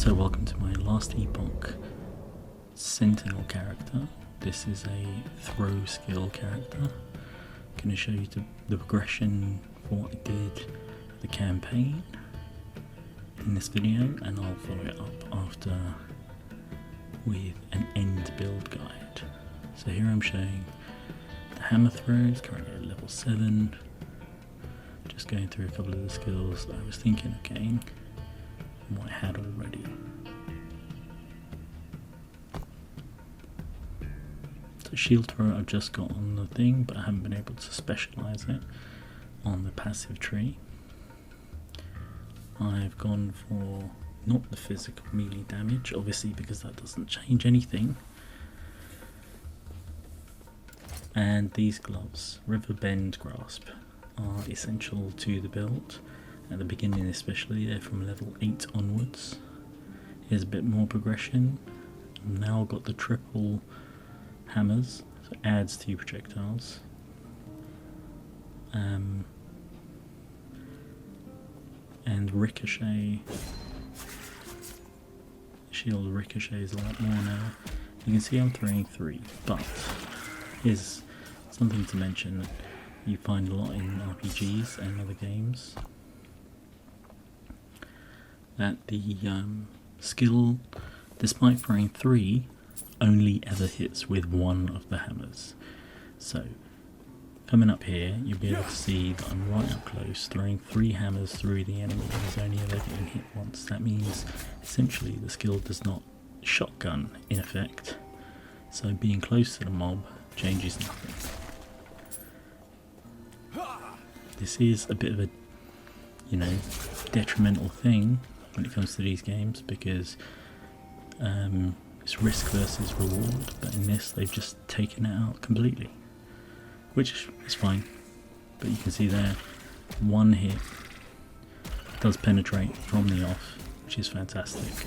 So welcome to my last Epoch Sentinel character. This is a throw skill character. I'm going to show you the progression for what I did the campaign in this video, and I'll follow it up after with an end build guide. So here I'm showing the hammer throws, currently at level 7. Just going through a couple of the skills that I was thinking of getting and what I had already. So shield throw I've just got on the thing, but I haven't been able to specialise it on the passive tree. I've gone for not the physical melee damage, obviously, because that doesn't change anything. And these gloves, River Bend Grasp, are essential to the build. At the beginning especially, they're from level 8 onwards. Here's a bit more progression. I've now got the triple hammers, so it adds 2 projectiles. And ricochet. Shield ricochets a lot more now. You can see I'm throwing 3, but here's something to mention that you find a lot in RPGs and other games, that the skill, despite throwing 3, only ever hits with one of the hammers. So coming up here, you'll be able to see that I'm right up close, throwing 3 hammers through the enemy and is only ever getting hit once. That means essentially the skill does not shotgun in effect, so being close to the mob changes nothing. This is a bit of a, detrimental thing when it comes to these games, because it's risk versus reward, but in this they've just taken it out completely, which is fine. But you can see there, 1 hit does penetrate from the off, which is fantastic,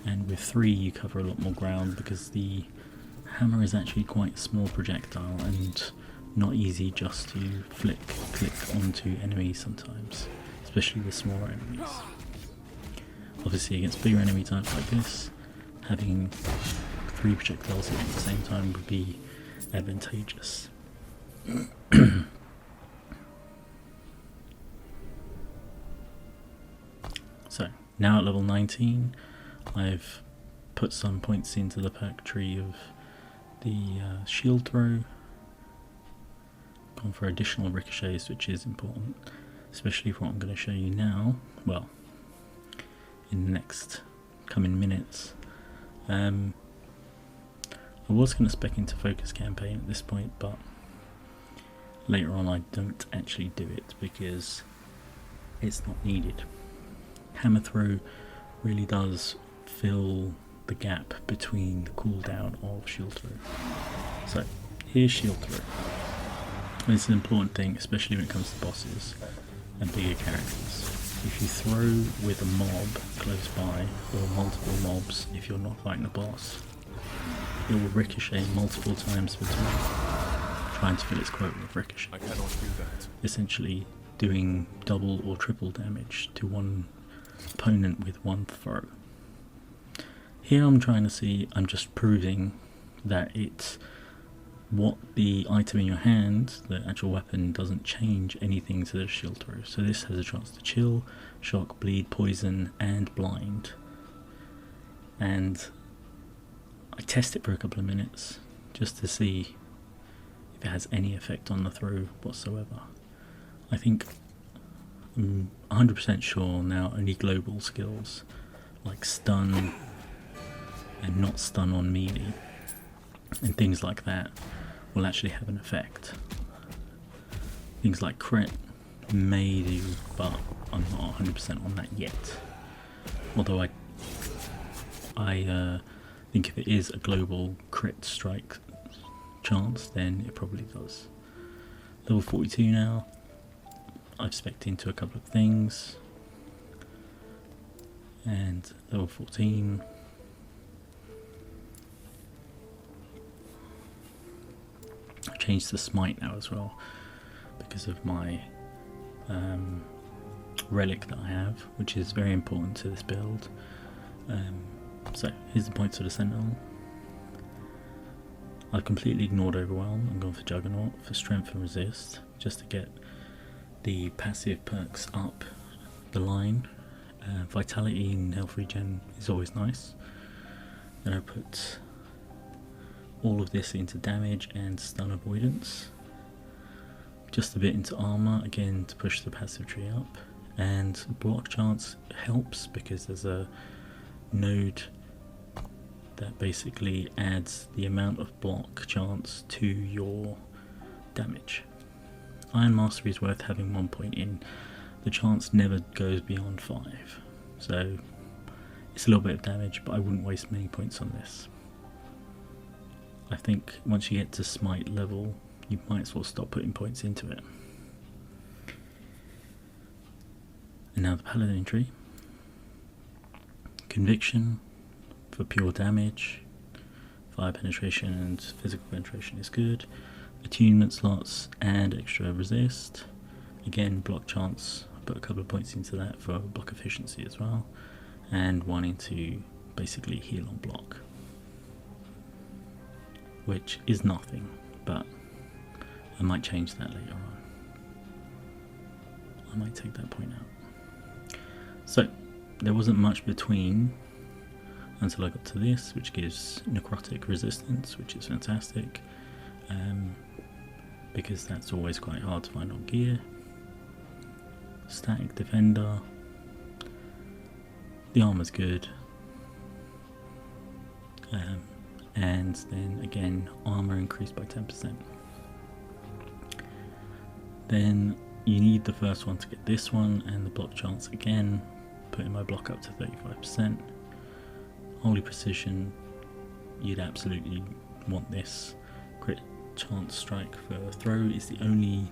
and with 3 you cover a lot more ground, because the hammer is actually quite a small projectile and not easy just to click onto enemies sometimes, especially the smaller enemies. Obviously against bigger enemy types like this, having 3 projectiles at the same time would be advantageous. So now at level 19, I've put some points into the perk tree of the shield throw, gone for additional ricochets, which is important, especially for what I'm going to show you now, well, in the next coming minutes. I was going to spec into focus campaign at this point, but later on I don't actually do it because it's not needed. Hammer throw really does fill the gap between the cooldown of shield throw. So here's shield throw. This is an important thing, especially when it comes to bosses and bigger characters. If you throw with a mob close by, or multiple mobs if you're not fighting a boss, it will ricochet multiple times per turn, trying to fill its quota of ricochet. I cannot do that. Essentially doing double or triple damage to one opponent with 1 throw. Here I'm just proving that it's what the item in your hand, the actual weapon, doesn't change anything to the shield throw. So this has a chance to chill, shock, bleed, poison, and blind. And I test it for a couple of minutes just to see if it has any effect on the throw whatsoever. I think I'm 100% sure now only global skills like stun and not stun on melee and things like that will actually have an effect. Things like crit may do, but I'm not 100% on that yet. Although I think if it is a global crit strike chance, then it probably does. Level 42 now. I've spec'd into a couple of things, and level 14. I've changed to Smite now as well because of my relic that I have, which is very important to this build. So here's the points for the Sentinel. I've completely ignored Overwhelm. I'm going for Juggernaut for Strength and Resist, just to get the passive perks up the line. Vitality and health regen is always nice. Then I put all of this into damage and stun avoidance. Just a bit into armor, again to push the passive tree up. And block chance helps because there's a node that basically adds the amount of block chance to your damage. Iron Mastery is worth having 1 point in. The chance never goes beyond 5, so it's a little bit of damage, but I wouldn't waste many points on this. I think once you get to Smite level, you might as well stop putting points into it. And now the Paladin tree. Conviction for pure damage, fire penetration and physical penetration is good. Attunement slots and extra resist. Again, block chance, put a couple of points into that for block efficiency as well, and wanting to basically heal on block, which is nothing, but I might change that later on. I might take that point out. So there wasn't much between until I got to this, which gives necrotic resistance, which is fantastic, because that's always quite hard to find on gear. Static defender, the armor's good, and then again armor increased by 10%. Then you need the first one to get this one, and the block chance again, putting my block up to 35%. Holy Precision, you'd absolutely want this. Crit chance strike for throw is the only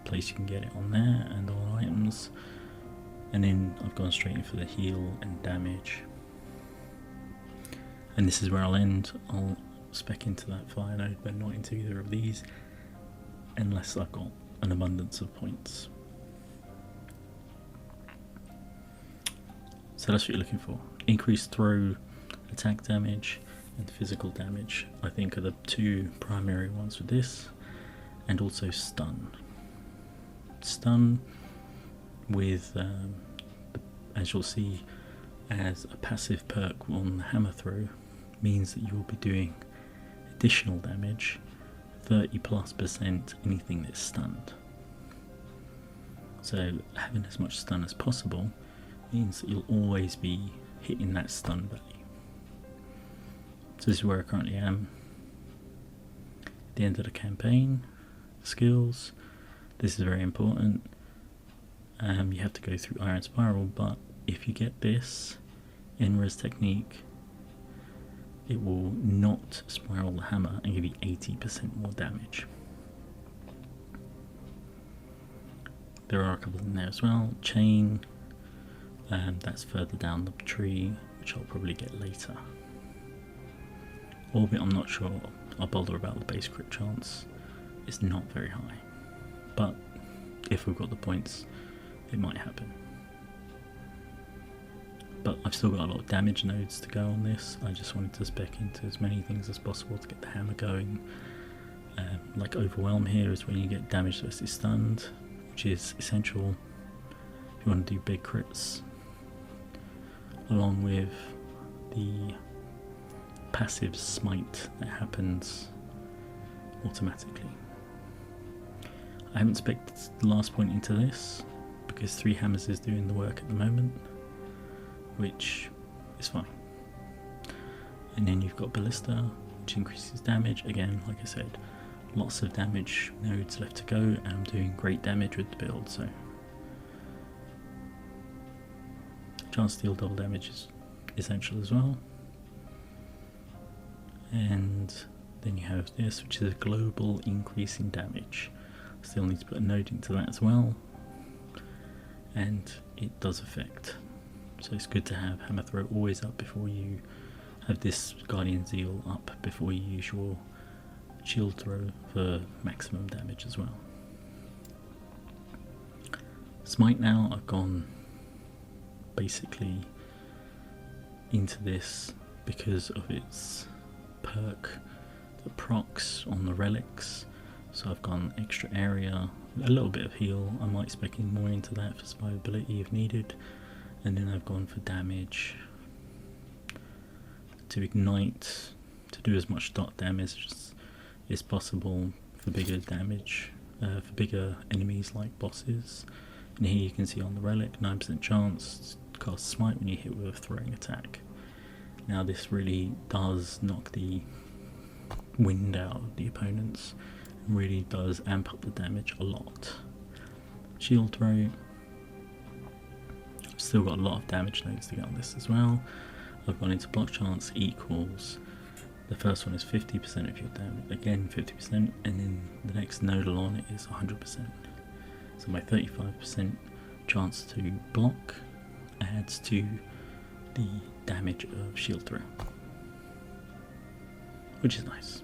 place you can get it on there, and all items. And then I've gone straight in for the heal and damage. And this is where I'll end. I'll spec into that fire node, but not into either of these, unless I've got an abundance of points. So that's what you're looking for. Increased throw, attack damage, and physical damage, I think, are the two primary ones for this, and also stun. Stun with, as you'll see, as a passive perk on the hammer throw, means that you will be doing additional damage, 30+% anything that's stunned. So having as much stun as possible means that you'll always be hitting that stun value. So this is where I currently am. At the end of the campaign, skills, this is very important. You have to go through Iron Spiral, but if you get this in res technique, it will not spiral the hammer and give you 80% more damage. There are a couple in there as well. Chain, that's further down the tree, which I'll probably get later. Orbit, I'm not sure I'll bother about the base crit chance. It's not very high, but if we've got the points, it might happen. But I've still got a lot of damage nodes to go on this. I just wanted to spec into as many things as possible to get the hammer going. Like Overwhelm here is when you get damage versus stunned, which is essential if you want to do big crits, along with the passive smite that happens automatically. I haven't spec'd the last point into this because 3 hammers is doing the work at the moment, which is fine. And then you've got Ballista, which increases damage. Again, like I said, lots of damage nodes left to go, and I'm doing great damage with the build, so chance to deal double damage is essential as well. And then you have this, which is a global increase in damage. Still need to put a node into that as well, and it does affect. So it's good to have Hammer Throw always up before you have this Guardian Zeal up before you use your Shield Throw for maximum damage as well. Smite now, I've gone basically into this because of its perk that procs on the relics. So I've gone extra area, a little bit of heal. I might spec in more into that for survivability if needed. And then I've gone for damage to ignite, to do as much dot damage as possible for bigger damage, for bigger enemies like bosses. And here you can see on the relic, 9% chance to cast Smite when you hit with a throwing attack. Now this really does knock the wind out of the opponents, and really does amp up the damage a lot. Shield throw, I've still got a lot of damage notes to get on this as well. I've gone into block chance equals, the first one is 50% of your damage, again 50%, and then the next nodal on it is 100%. So my 35% chance to block adds to the damage of shield throw, which is nice.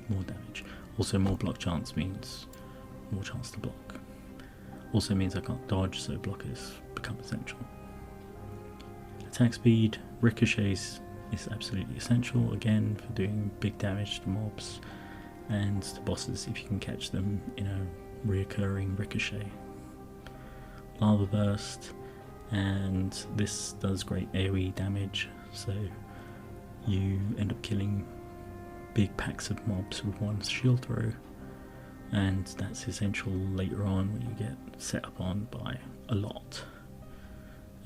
More damage. Also more block chance means more chance to block. Also means I can't dodge, so blockers become essential. Attack speed, ricochets is absolutely essential, again for doing big damage to mobs and to bosses if you can catch them in a reoccurring ricochet. Lava burst, and this does great AoE damage, so you end up killing big packs of mobs with one shield throw, and that's essential later on when you get set up on by a lot.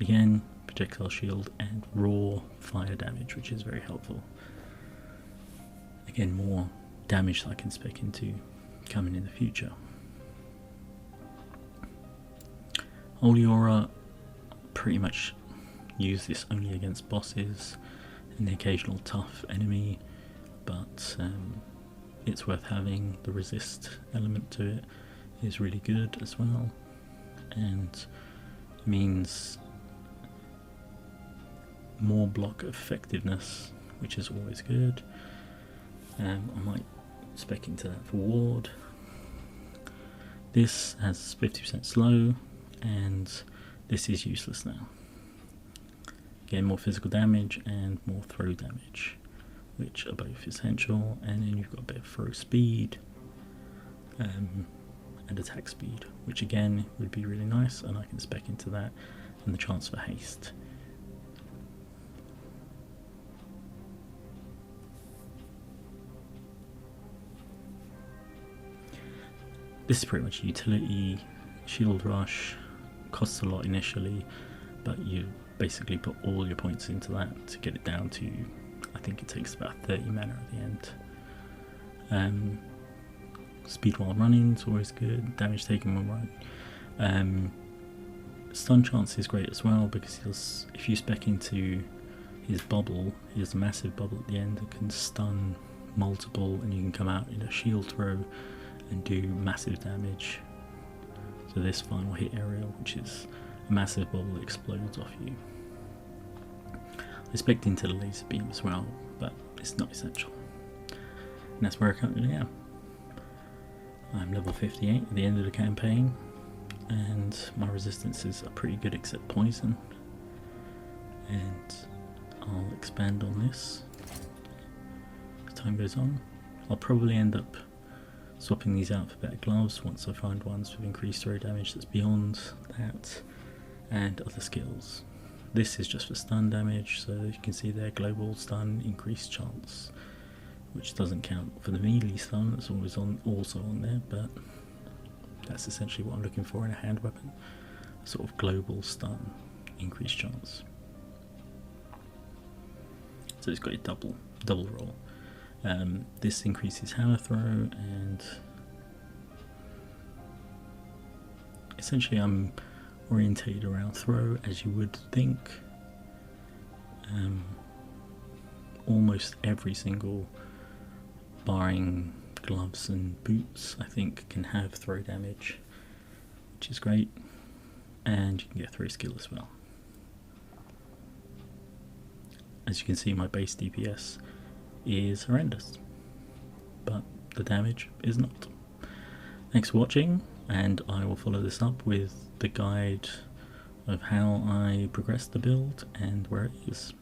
Again, projectile shield and raw fire damage, which is very helpful. Again, more damage that I can spec into coming in the future. Holy Aura, pretty much use this only against bosses and the occasional tough enemy, but it's worth having. The resist element to it is really good as well, and means more block effectiveness, which is always good. I might spec into that for ward. This has 50% slow, and this is useless now. Again, more physical damage and more throw damage, which are both essential, and then you've got a bit of throw speed and attack speed, which again would be really nice, and I can spec into that, and the chance for haste. This is pretty much utility. Shield rush costs a lot initially, but you basically put all your points into that to get it down to, I think it takes about 30 mana at the end. Speed while running is always good, damage taken while running. Stun chance is great as well, because if you spec into his bubble, he has a massive bubble at the end that can stun multiple, and you can come out in a shield throw and do massive damage. So this final hit area, which is a massive bubble that explodes off you. I spec'd into the laser beam as well, but it's not essential. And that's where I currently am. I'm level 58 at the end of the campaign, and my resistances are pretty good except poison. And I'll expand on this as time goes on. I'll probably end up swapping these out for better gloves once I find ones with increased throw damage that's beyond that, and other skills. This is just for stun damage, so you can see there, global stun, increased chance, which doesn't count for the melee stun that's always also on there, but that's essentially what I'm looking for in a hand weapon, a sort of global stun, increased chance. So it's got a double roll. This increases hammer throw, and essentially I'm orientated around throw, as you would think. Almost every single, barring gloves and boots, I think can have throw damage, which is great, and you can get throw skill as well. As you can see, my base DPS is horrendous, but the damage is not. Thanks for watching, and I will follow this up with the guide of how I progress the build and where it is.